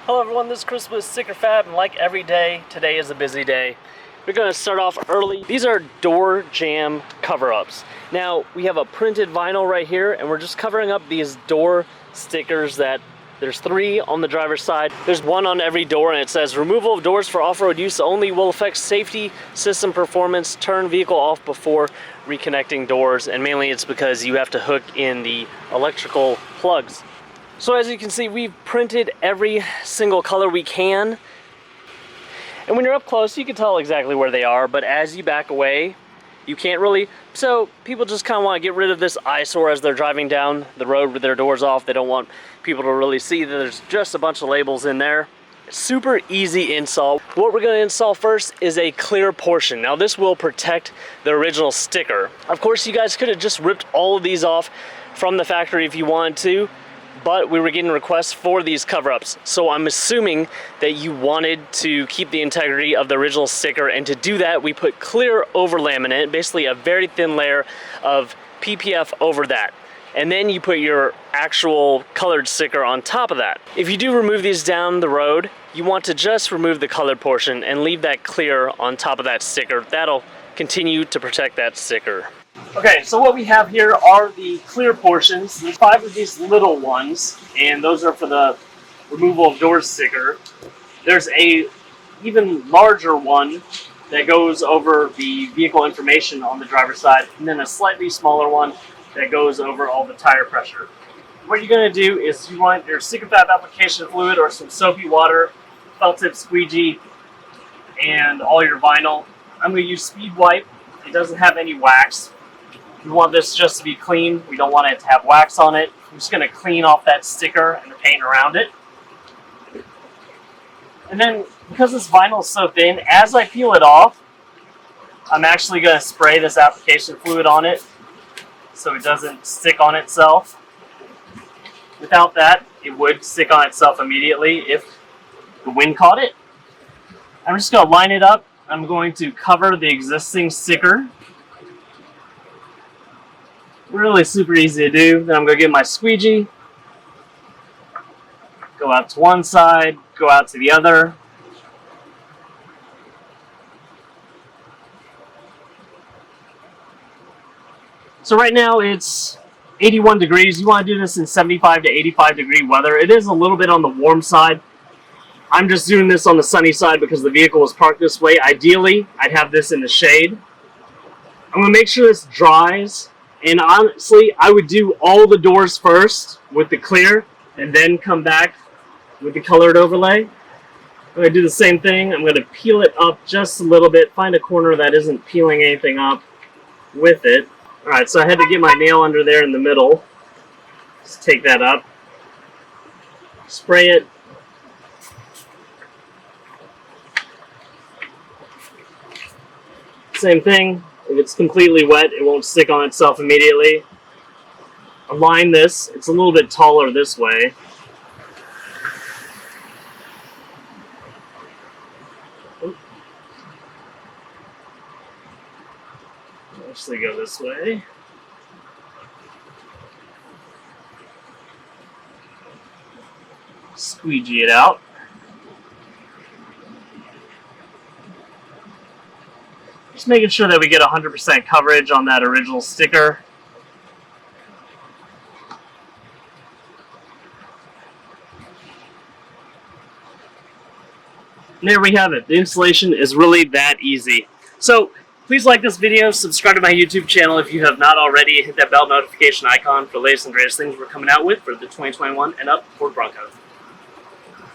Hello everyone, this is Chris with Sticker Fab, and like every day, today is a busy day. We're going to start off early. These are door jamb cover-ups. Now, we have a printed vinyl right here, and we're just covering up these door stickers that there's 3 on the driver's side. There's 1 on every door, and it says, removal of doors for off-road use only will affect safety, system performance, turn vehicle off before reconnecting doors, and mainly it's because you have to hook in the electrical plugs. So as you can see, we've printed every single color we can. And when you're up close, you can tell exactly where they are, but as you back away, you can't really. So people just kind of want to get rid of this eyesore as they're driving down the road with their doors off. They don't want people to really see that there's just a bunch of labels in there. Super easy install. What we're going to install first is a clear portion. Now this will protect the original sticker. Of course, you guys could have just ripped all of these off from the factory if you wanted to, but we were getting requests for these cover-ups. So I'm assuming that you wanted to keep the integrity of the original sticker, and to do that, we put clear overlaminate, basically a very thin layer of PPF over that. And then you put your actual colored sticker on top of that. If you do remove these down the road, you want to just remove the colored portion and leave that clear on top of that sticker. That'll continue to protect that sticker. Okay, so what we have here are the clear portions. There's 5 of these little ones, and those are for the removal of doors sticker. There's a even larger one that goes over the vehicle information on the driver's side, and then a slightly smaller one that goes over all the tire pressure. What you're going to do is you want your Sticker Fab application fluid or some soapy water, felt tip squeegee, and all your vinyl. I'm going to use Speed Wipe. It doesn't have any wax. We want this just to be clean. We don't want it to have wax on it. I'm just going to clean off that sticker and the paint around it. And then, because this vinyl is so thin, as I peel it off, I'm actually going to spray this application fluid on it so it doesn't stick on itself. Without that, it would stick on itself immediately if the wind caught it. I'm just going to line it up. I'm going to cover the existing sticker. Really super easy to do. Then I'm going to get my squeegee, go out to one side, go out to the other. So right now it's 81 degrees. You want to do this in 75 to 85 degree weather. It is a little bit on the warm side. I'm just doing this on the sunny side because the vehicle is parked this way. Ideally, I'd have this in the shade. I'm going to make sure this dries. And honestly, I would do all the doors first with the clear and then come back with the colored overlay. I'm going to do the same thing. I'm going to peel it up just a little bit, find a corner that isn't peeling anything up with it. Alright, so I had to get my nail under there in the middle. Just take that up. Spray it. Same thing. If it's completely wet, it won't stick on itself immediately. Align this. It's a little bit taller this way. Actually go this way. Squeegee it out. Just making sure that we get 100% coverage on that original sticker. And there we have it. The installation is really that easy. So please like this video, subscribe to my YouTube channel if you have not already, hit that bell notification icon for the latest and greatest things we're coming out with for the 2021 and up Ford Bronco.